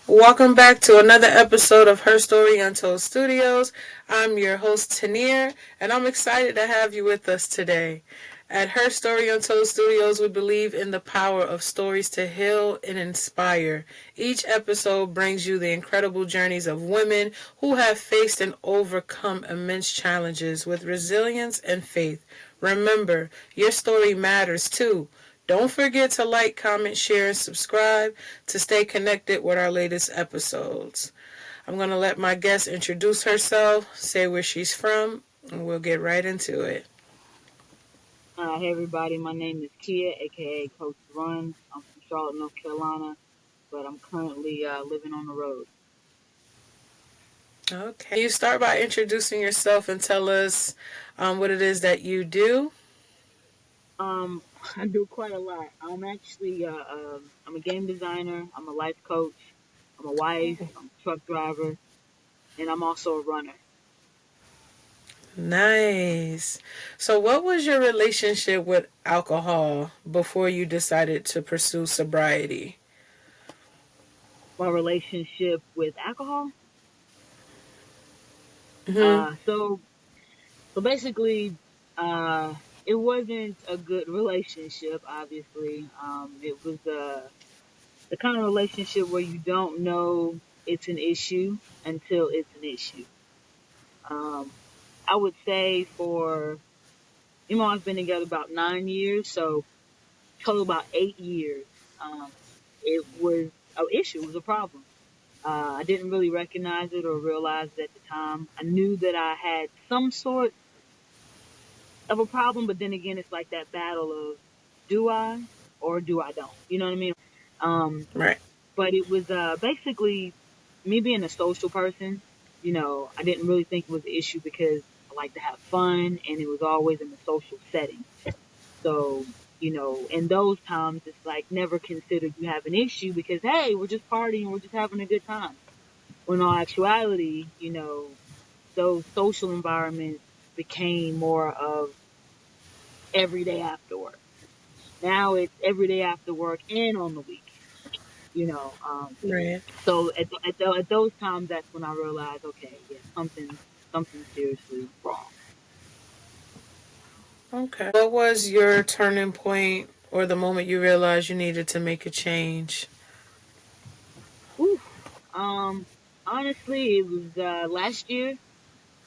Welcome back to another episode of Her Story Untold Studios. I'm your host, Tanir, and I'm excited to have you with us today. At Her Story Untold Studios, we believe in the power of stories to heal and inspire. Each episode brings you the incredible journeys of women who have faced and overcome immense challenges with resilience and faith. Remember, your story matters too. Don't forget to like, comment, share, and subscribe to stay connected with our latest episodes. I'm going to let my guest introduce herself, say where she's from, and we'll get right into it. Hey everybody, my name is Kia, aka Coach R.U.N. I'm from Charlotte, North Carolina, but I'm currently living on the road. Okay. Can you start by introducing yourself and tell us what it is that you do? I do quite a lot. I'm actually I'm a game designer. I'm a life coach. I'm a wife. I'm a truck driver, and I'm also a runner. Nice. So, what was your relationship with alcohol before you decided to pursue sobriety? My relationship with alcohol. Mm-hmm. So basically, uh, it wasn't a good relationship. Obviously, it was the kind of relationship where you don't know it's an issue until it's an issue. Um, I would say for, I've been together about 9 years, so total about 8 years. Um, it was an issue, it was a problem. I didn't really recognize it or realize it at the time. I knew that I had some sort of a problem, but then again, it's like that battle of do I or do I don't? You know what I mean? Um, Right. but it was basically me being a social person. I didn't really think it was an issue because I like to have fun and it was always in a social setting. So, in those times, it's like never considered you have an issue because, hey, we're just partying, we're just having a good time. When in all actuality, those social environments became more of every day after work. Now it's every day after work and on the weekend, you know. Right. So at those times, that's when I realized, okay, yeah, something seriously wrong. Okay. What was your turning point or the moment you realized you needed to make a change? Ooh. Honestly, it was last year.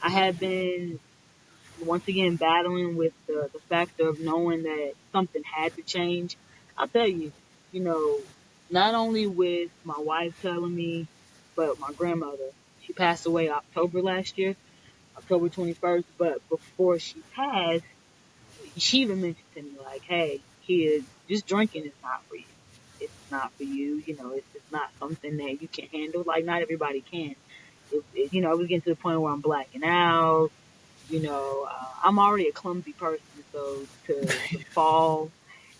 I had been once again battling with the factor of knowing that something had to change. I'll tell you, you know, not only with my wife telling me, but my grandmother. She passed away October last year, October 21st. But before she passed, she even mentioned to me like, "Hey, kids, just drinking is not for you. It's not for you. It's just not something that you can handle. Like, not everybody can. It was getting to the point where I'm blacking out. I'm already a clumsy person, so to fall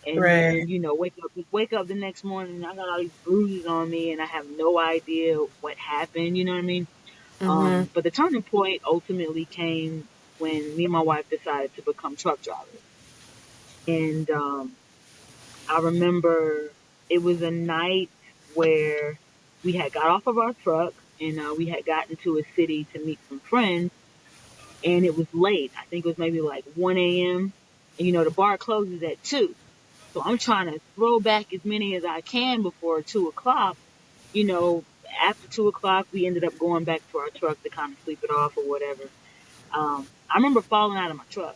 and Right. then wake up the next morning and I got all these bruises on me and I have no idea what happened. You know what I mean? Mm-hmm. But the turning point ultimately came when me and my wife decided to become truck drivers. And I remember it was a night where we had got off of our truck and we had gotten to a city to meet some friends, and it was late. I think it was maybe like 1 a.m. And the bar closes at 2. So I'm trying to throw back as many as I can before 2 o'clock. You know, After 2 o'clock, we ended up going back to our truck to kind of sleep it off or whatever. I remember falling out of my truck,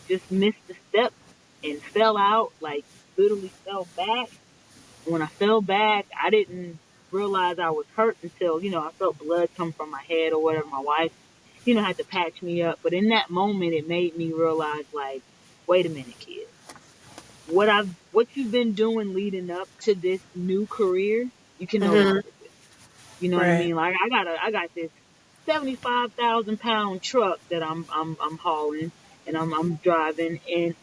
just missed the step and fell out, like literally fell back. And when I fell back, I didn't realize I was hurt until, I felt blood come from my head or whatever. My wife, had to patch me up. But in that moment, it made me realize, like, wait a minute, kid. What you've been doing leading up to this new career, you can no Mm-hmm. longer do. You know what I Right. mean? Like I got this 75,000 pound truck that I'm hauling and I'm driving, and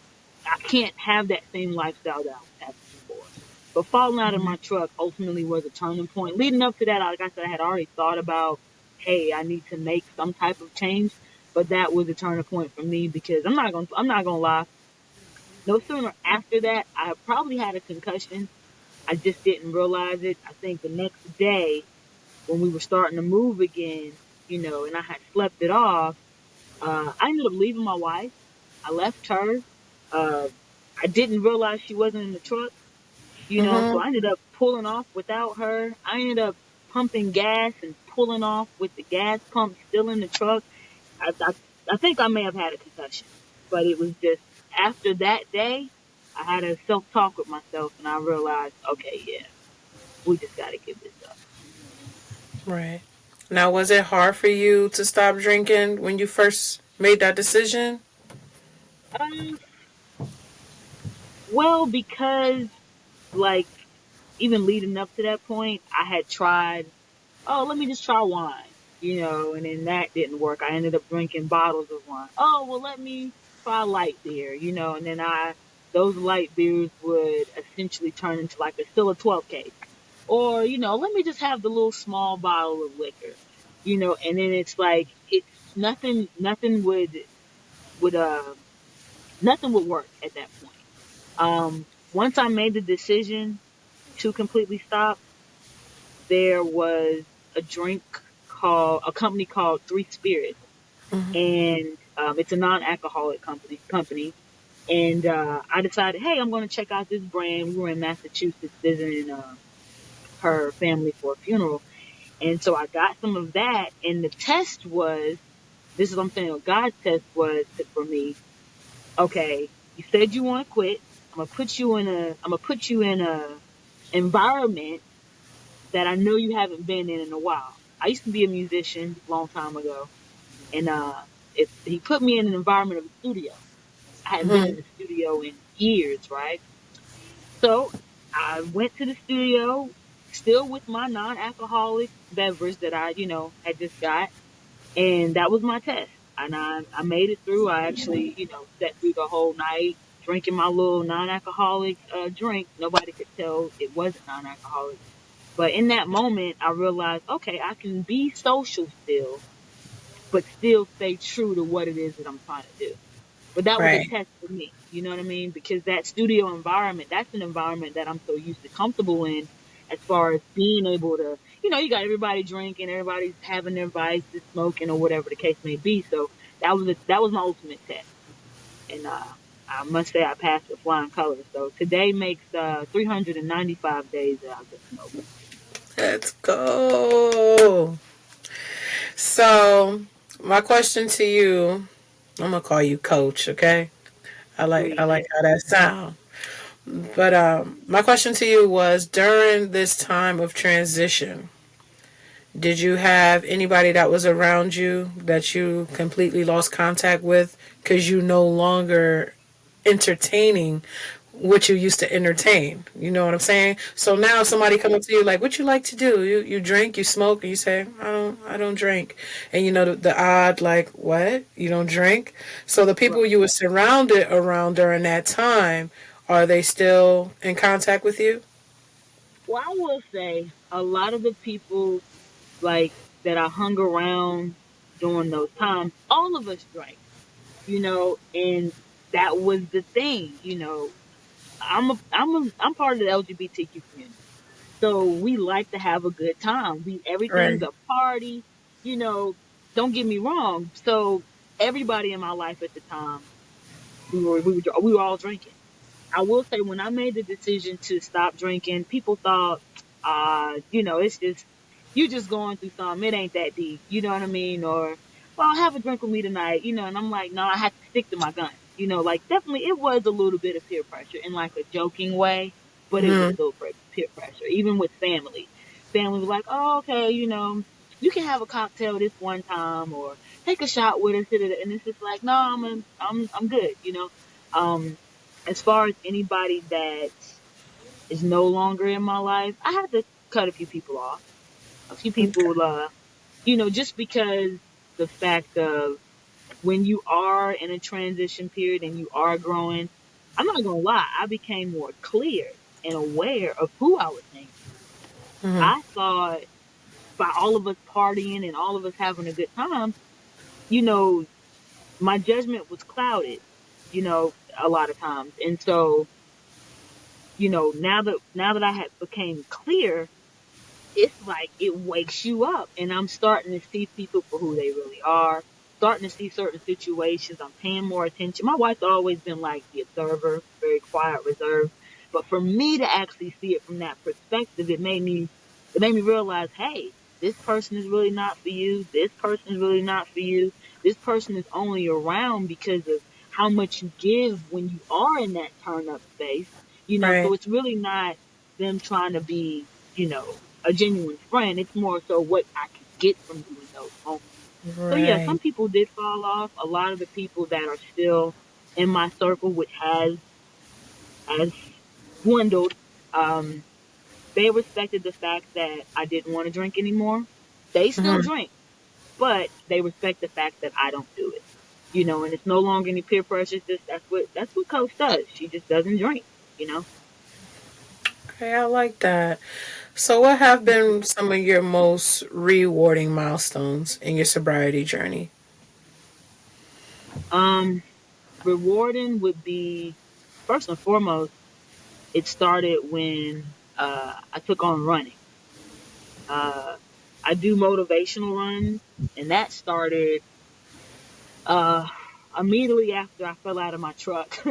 I can't have that same lifestyle that I was having before. But falling out of my truck ultimately was a turning point. Leading up to that, like I said, I had already thought about, hey, I need to make some type of change. But that was a turning point for me because I'm not gonna lie. No sooner after that, I probably had a concussion. I just didn't realize it. I think the next day when we were starting to move again, and I had slept it off, I ended up leaving my wife. I left her. Uh, I didn't realize she wasn't in the truck, so Mhm. I ended up pulling off without her. I ended up pumping gas and pulling off with the gas pump still in the truck. I think I may have had a concussion, but it was just after that day, I had a self talk with myself and I realized, okay, yeah, we just got to give this up. Right. Now, was it hard for you to stop drinking when you first made that decision? Um, well, because like even leading up to that point, I had tried, oh, let me just try wine, and then that didn't work. I ended up drinking bottles of wine. Oh, well, let me try light beer, and then those light beers would essentially turn into like a still a 12 case. Or, let me just have the little small bottle of liquor, and then it's like, it's nothing would, nothing would work at that point. Once I made the decision to completely stop, there was a company called Three Spirits, and it's a non-alcoholic company. And I decided, hey, I'm going to check out this brand. We were in Massachusetts visiting her family for a funeral, and so I got some of that. And the test was, this is what I'm saying. God's test was for me. Okay, you said you want to quit. I'm gonna put you in a environment that I know you haven't been in a while. I used to be a musician a long time ago, and if he put me in an environment of a studio. I hadn't been in Mhm. the studio in years, right? So I went to the studio, still with my non-alcoholic beverage that I, had just got, and that was my test. And I made it through. I actually, sat through the whole night drinking my little non-alcoholic drink. Nobody could tell it wasn't non-alcoholic. But in that moment, I realized, okay, I can be social still, but still stay true to what it is that I'm trying to do. But that was a Right. test for me. You know what I mean? Because that studio environment, that's an environment that I'm so used to comfortable in as far as being able to, you got everybody drinking, everybody's having their vices, smoking or whatever the case may be. So that was my ultimate test. And I must say I passed with flying colors. So today makes 395 days that I've been sober. Let's go. So, my question to you, I'm gonna call you Coach, okay? I Please. like how that sound. But my question to you was during this time of transition, did you have anybody that was around you that you completely lost contact with because you no longer entertaining what you used to entertain? You know what I'm saying? So now somebody come up to you like, "What you like to do? You drink, you smoke?" And you say, I don't drink." And you know the odd like, "What? You don't drink?" So the people Right. you were surrounded around during that time, are they still in contact with you? Well, I will say a lot of the people like that I hung around during those times, all of us drank, and that was the thing, I'm part of the LGBTQ community. So we like to have a good time. Everything's Right. a party, you know, don't get me wrong. So everybody in my life at the time, we were all drinking. I will say when I made the decision to stop drinking, people thought, it's just you just going through something. It ain't that deep. You know what I mean? Or, well, have a drink with me tonight. And I'm like, no, I have to stick to my guns. Like definitely it was a little bit of peer pressure in like a joking way, but it was Hmm. still peer pressure, even with family. Family was like, oh, okay, you can have a cocktail this one time or take a shot with us. And it's just like, no, I'm good. Um, as far as anybody that is no longer in my life, I had to cut a few people off. A few people, just because the fact of when you are in a transition period and you are growing, I'm not gonna lie, I became more clear and aware of who I was hanging with. Hmm. I thought by all of us partying and all of us having a good time, you know, my judgment was clouded, a lot of times. And so, now that I had became clear, it's like it wakes you up, and I'm starting to see people for who they really are, starting to see certain situations. I'm paying more attention. My wife's always been like the observer, very quiet, reserved. But for me to actually see it from that perspective, it made me realize, hey, this person is really not for you. This person is really not for you. This person is only around because of how much you give when you are in that turn up space. So Right. it's really not them trying to be, a genuine friend. It's more so what I can get from you in those moments. So yeah, some Right. people did fall off. A lot of the people that are still in my circle, which has dwindled, um, they respected the fact that I didn't want to drink anymore. They still Mhm. drink, but they respect the fact that I don't do it. And it's no longer any peer pressure. It's just that's what Coach does. She just doesn't drink. You know. Okay, I like that. So, what have been some of your most rewarding milestones in your sobriety journey? Um, Rewarding would be first and foremost. It started when I took on running. Uh, I do motivational runs, and that started uh, immediately after I fell out of my truck.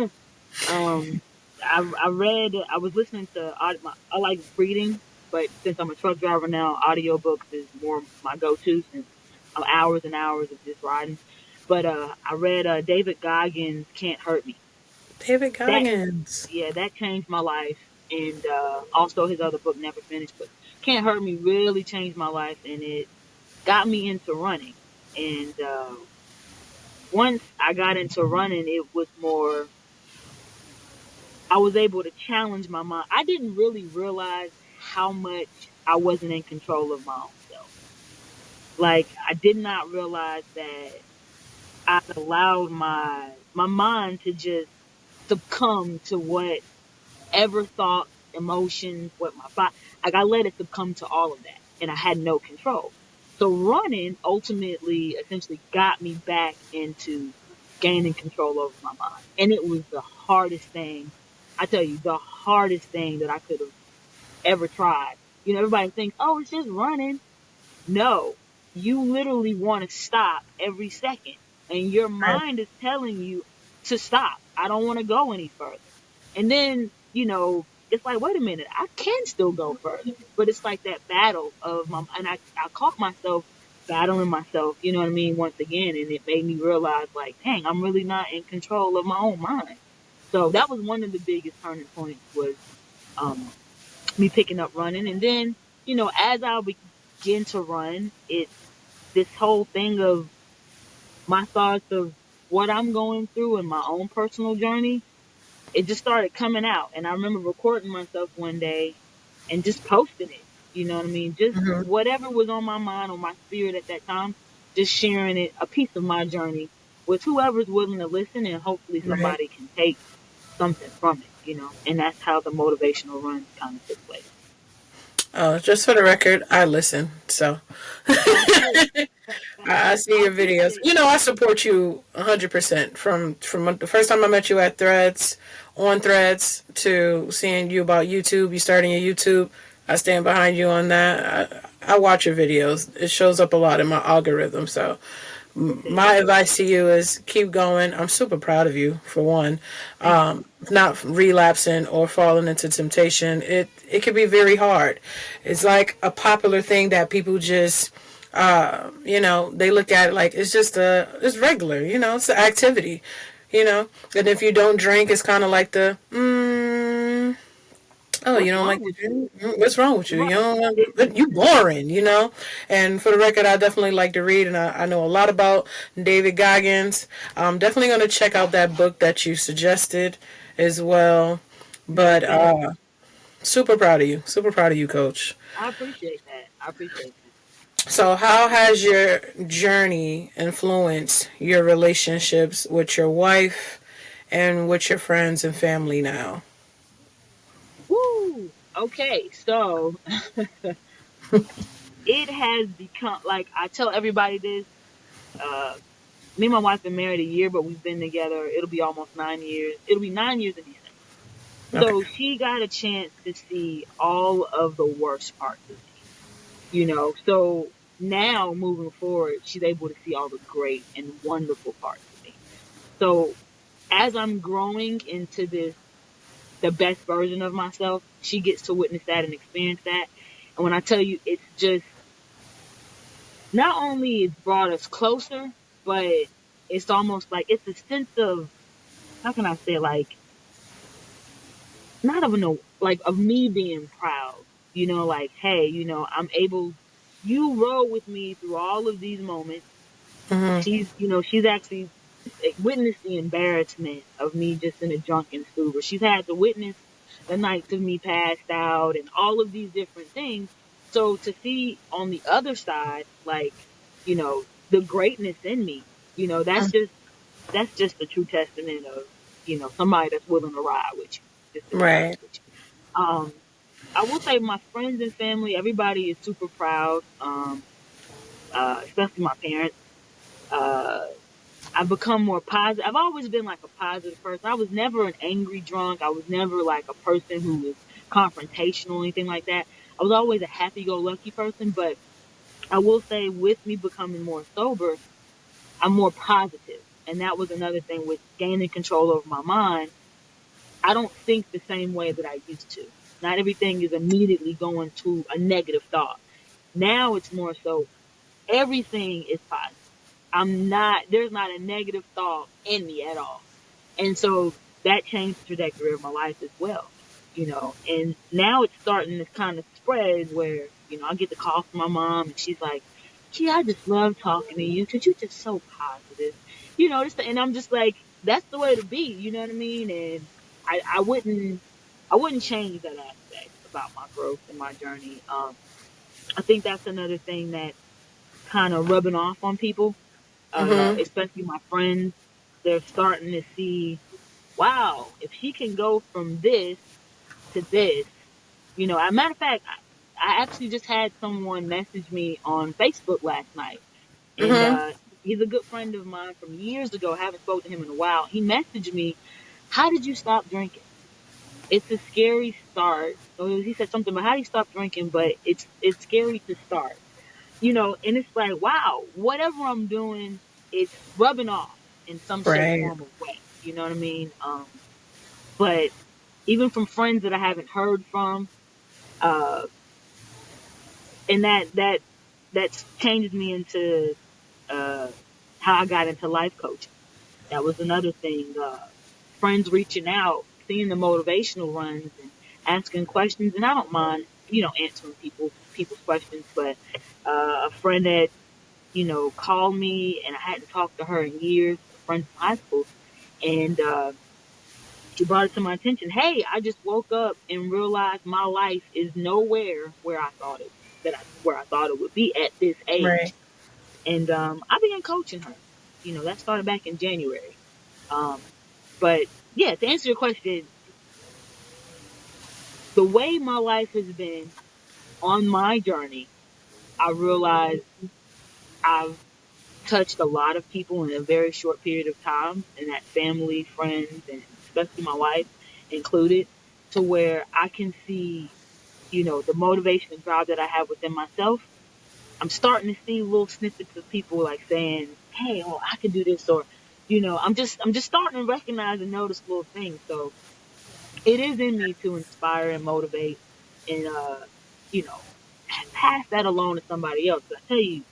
um, I was listening to, I like reading, but since I'm a truck driver now, audiobooks is more my go-to since I'm hours and hours of just riding. But I read David Goggins' Can't Hurt Me. David That Goggins. Yeah, that changed my life. And also his other book, Never Finished, but Can't Hurt Me really changed my life, and it got me into running. And once I got into running, it was more, I was able to challenge my mind. I didn't really realize how much I wasn't in control of my own self. Like, I did not realize that I allowed my mind to just succumb to what ever thoughts, emotions, what my body, like I let it succumb to all of that, and I had no control. So running ultimately, essentially, got me back into gaining control over my mind, and it was the hardest thing. I tell you, the hardest thing that I could have ever tried. Everybody thinks, oh, it's just running. No, you literally want to stop every second, and your Right. mind is telling you to stop. I don't want to go any further. And then, it's like, wait a minute, I can still go further. But it's like that battle of and I caught myself battling myself, you know what I mean, once again, and it made me realize, like, dang, I'm really not in control of my own mind. So that was one of the biggest turning points, was um me picking up running. And then, as I begin to run, it's this whole thing of my thoughts of what I'm going through in my own personal journey. It just started coming out. And I remember recording myself one day and just posting it. You know what I mean? Just Hmm. whatever was on my mind or my spirit at that time, just sharing it, a piece of my journey with whoever's willing to listen, and hopefully Right. somebody can take something from it. And that's how the motivational runs kind of took place. Just for the record, I listen. So Oh, cool. I see I your videos. appreciate I support you 100% from the first time I met you at Threads, on Threads, to seeing you about YouTube. You starting your YouTube. I stand behind you on that. I watch your videos. It shows up a lot in my algorithm. So appreciate my that. advice to you is keep going. I'm super proud of you for one, Thank you. not relapsing or falling into temptation. It can be very hard. It's like a popular thing that people just they look at it like it's regular. It's an activity. And if you don't drink, it's kind of like oh, you What's don't wrong like to with you? drink? What's wrong with you? You Right. don't you boring. And for the record, I definitely like to read, and I know a lot about David Goggins. I'm definitely going to check out that book that you suggested as well. No, But thank you. super proud of you. Super proud of you, Coach. I appreciate that. I appreciate that. So, how has your journey influenced your relationships with your wife and with your friends and family now? Woo! Okay, so it has become, like, I tell everybody this. me and my wife been married a year, but we've been together. It'll be almost 9 years. It'll be 9 years in December. Okay. So she got a chance to see all of the worst parts of me, So now moving forward, she's able to see all the great and wonderful parts of me. So as I'm growing into the best version of myself, she gets to witness that and experience that. And when I tell you, it's just not only it's brought us closer, but it's almost like it's a sense of, how can I say, like, not of like of me being proud, like, hey, I'm able, you rode with me through all of these moments. Mhm. She's actually witnessed the embarrassment of me just in a drunken stupor. She's had to witness the nights of me passed out and all of these different things. So to see on the other side, like, the greatness in me, that's just a true testament of, somebody that's willing to ride with you, just to be honest Right. with you. I will say my friends and family, everybody is super proud, especially my parents. Uh, I've become more positive. I've always been like a positive person. I was never an angry drunk. I was never like a person who was confrontational or anything like that. I was always a happy-go-lucky person, but I will say with me becoming more sober, I'm more positive. And that was another thing with gaining control over my mind. I don't think the same way that I used to. Not everything is immediately going to a negative thought. Now it's more so everything is positive. There's not a negative thought in me at all. And so that changed the trajectory of my life as well, and now it's starting to kind of spread where, I get the call from my mom and she's like, gee, I just love talking to you because you're just so positive, and I'm just like, that's the way to be, you know what I mean? And I wouldn't change that aspect about my growth and my journey. I think that's another thing that kind of rubbing off on people, Mhm. especially my friends. They're starting to see, wow, if she can go from this to this, as a matter of fact, I actually just had someone message me on Facebook last night, and Mhm. he's a good friend of mine from years ago. I haven't spoken to him in a while. He messaged me, how did you stop drinking? It's a scary start. So he said something about how do you stop drinking, but it's scary to start, and it's like, wow, whatever I'm doing, it's rubbing off in some shape, Right. form, or way. You know what I mean? But even from friends that I haven't heard from, uh, and that's changed me into uh, how I got into life coaching. That was another thing. Friends reaching out, seeing the motivational runs, and asking questions, and I don't mind, answering people's questions. But a friend that called me, and I hadn't talked to her in years, a friend from high school, and she brought it to my attention. Hey, I just woke up and realized my life is nowhere where I thought where I thought it would be at this Right. age. And I began coaching her. That started back in January. Um, but yeah, to answer your question, the way my life has been on my journey, I realized I've touched a lot of people in a very short period of time, and that family, friends, and especially my wife included, to where I can see, the motivation and drive that I have within myself. I'm starting to see little snippets of people like saying, hey, oh, I can do this, or, I'm just starting to recognize and notice little things. So it is in me to inspire and motivate and, you know, pass that along to somebody else. But I tell you,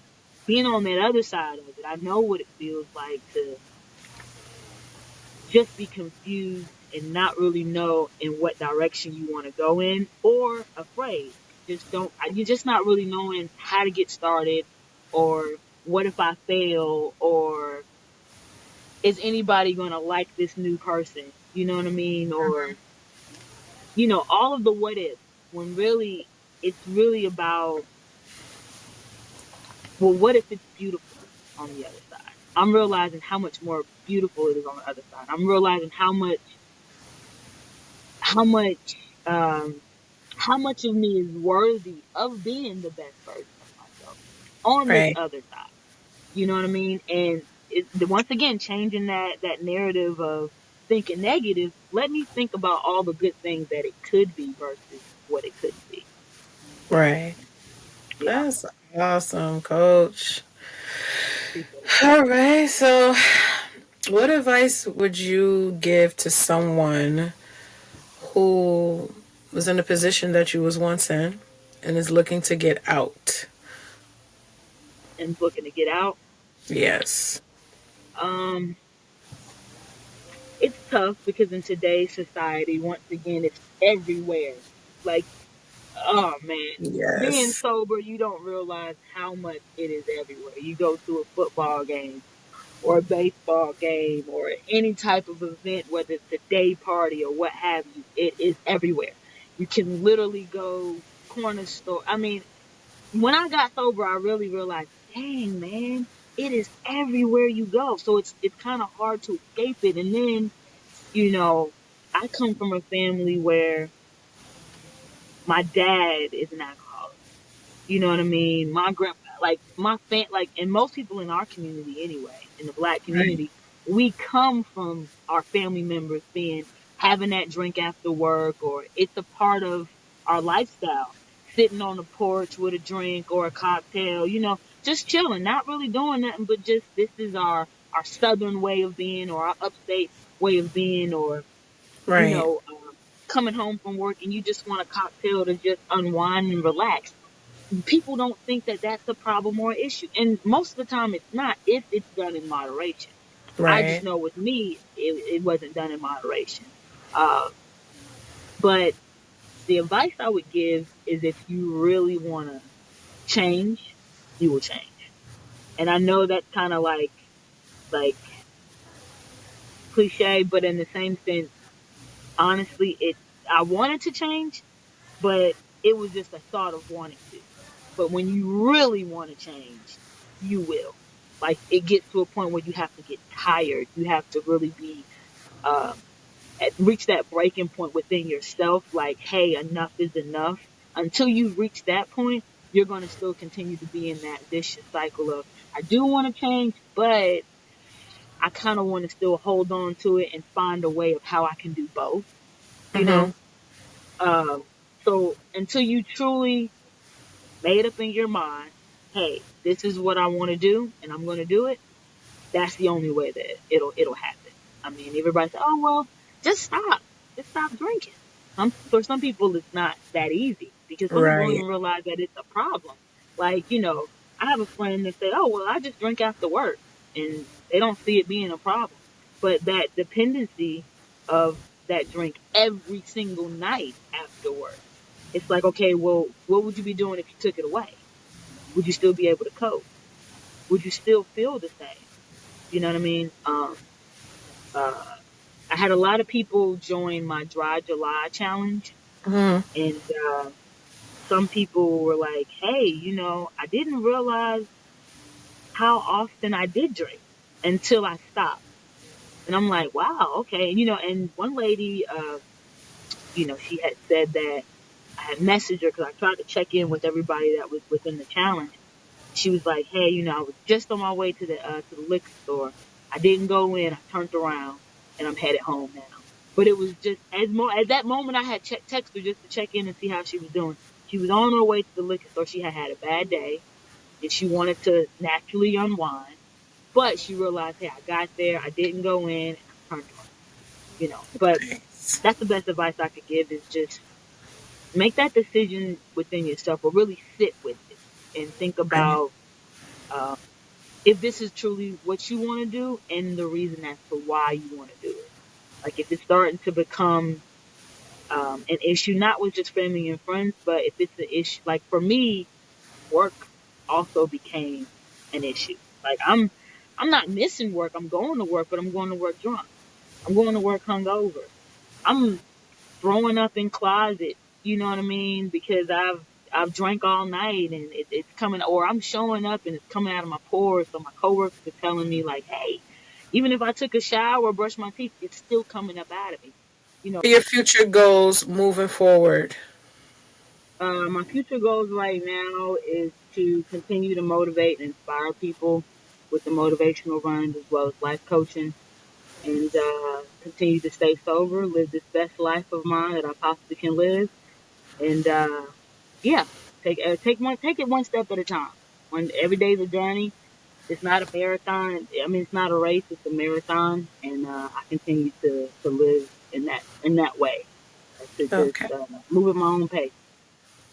being on that other side of it, I know what it feels like to just be confused and not really know in what direction you want to go in, or afraid. You're just not really knowing how to get started, or what if I fail, or is anybody going to like this new person? You know what I mean? Or, all of the what ifs, when really it's really about, well, what if it's beautiful on the other side? I'm realizing how much more beautiful it is on the other side. I'm realizing how much, um, how much of me is worthy of being the best version of myself on this Right. other side. You know what I mean? And once again, changing that narrative of thinking negative. Let me think about all the good things that it could be versus what it couldn't be. Right. Yeah, That's awesome, coach. appreciate it. All right. So, what advice would you give to someone who was in a position that you was once in and is looking to get out? And looking to get out. Yes. Um, it's tough because in today's society, once again, it's everywhere. Like, oh man, being Yes. sober, you don't realize how much it is everywhere. You go to a football game or a baseball game or any type of event, whether it's a day party or what have you, it is everywhere. You can literally go corner store. I mean, when I got sober, I really realized, dang man, it is everywhere you go. So it's kind of hard to escape it. And then, you know, I come from a family where my dad is an alcoholic. You know what I mean? My grand, like my like, and most people in our community anyway, in the black Right. community, we come from our family members being having that drink after work, or it's a part of our lifestyle. Sitting on the porch with a drink or a cocktail, just chilling, not really doing nothing, but just this is our southern way of being, or our upstate way of being, or you Right. know, um, coming home from work and you just want a cocktail to just unwind and relax. People don't think that that's a problem or issue. And most of the time it's not if it's done in moderation. I just Right. know with me, it wasn't done in moderation. Uh, but the advice I would give is if you really want to change, you will change. And I know that's kind of like cliche, but in the same sense, honestly, I wanted to change, but it was just a thought of wanting to. But when you really want to change, you will. Like it gets to a point where you have to get tired. You have to really be reach that breaking point within yourself. Like, hey, enough is enough. Until you reach that point, you're going to still continue to be in that vicious cycle of I do want to change, but I kind of want to still hold on to it and find a way of how I can do both. You Mhm. know. Um, so until you truly made up in your mind, hey, this is what I want to do and I'm going to do it, that's the only way that it'll happen. I mean, everybody say, "Oh, well, just stop. Just stop drinking." For some people it's not that easy because some people don't Right. even realize that it's a problem. Like, I have a friend that say, "Oh, well, I just drink after work." And they don't see it being a problem. But that dependency of that drink every single night after work, it's like, okay, well, what would you be doing if you took it away? Would you still be able to cope? Would you still feel the same? You know what I mean? Uh, I had a lot of people join my Dry July challenge, Mhm. and some people were like, "Hey, I didn't realize how often I did drink until I stopped." And I'm like, "Wow, okay." And one lady, she had said that I had messaged her because I tried to check in with everybody that was within the challenge. She was like, "Hey, I was just on my way to the liquor store. I didn't go in. I turned around and I'm headed home now." But it was just at that moment I had text her just to check in and see how she was doing. She was on her way to the liquor store. She had had a bad day and she wanted to naturally unwind, but she realized, hey, I got there. I didn't go in and I turned around. But Nice. that's the best advice I could give is just make that decision within yourself, or really sit with it and think Right. about um, if this is truly what you want to do and the reason as to why you want to do it. Like if it's starting to become an issue, not with just family and friends, but if it's an issue, like for me, work also became an issue. Like I'm not missing work. I'm going to work, but I'm going to work drunk. I'm going to work hungover. I'm throwing up in closets. You know what I mean? Because I've drank all night and it's coming, or I'm showing up and it's coming out of my pores. So my coworkers are telling me like, hey, even if I took a shower or brushed my teeth, it's still coming up out of me. Your future goals moving forward. My future goals right now is to continue to motivate and inspire people with the motivational runs as well as life coaching, and continue to stay sober, live this best life of mine that I possibly can live, and yeah, take it one step at a time. One every day's a journey. It's not a marathon. I mean, it's not a race. It's a marathon, and I continue to live in that way, to just Okay. move at my own pace.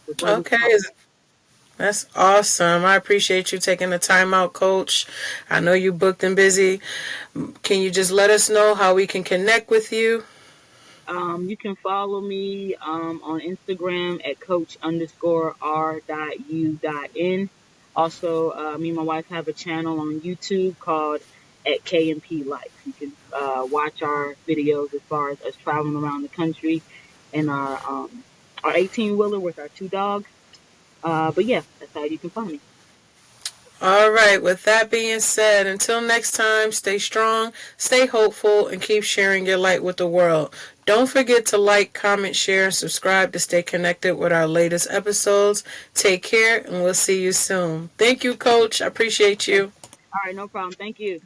Because life is Okay. short. That's awesome. I appreciate you taking the time out, Coach. I know you booked and busy. Can you just let us know how we can connect with you? You can follow me on Instagram at coach_r.u.n. Also, me and my wife have a channel on YouTube called at K&P Life. You can watch our videos as far as us traveling around the country and our 18-wheeler with our two dogs. But yeah, that's how you can find me. All right. With that being said, until next time, stay strong, stay hopeful, and keep sharing your light with the world. Don't forget to like, comment, share, and subscribe to stay connected with our latest episodes. Take care, and we'll see you soon. Thank you, Coach. I appreciate Okay. you. All right, no problem. Thank you.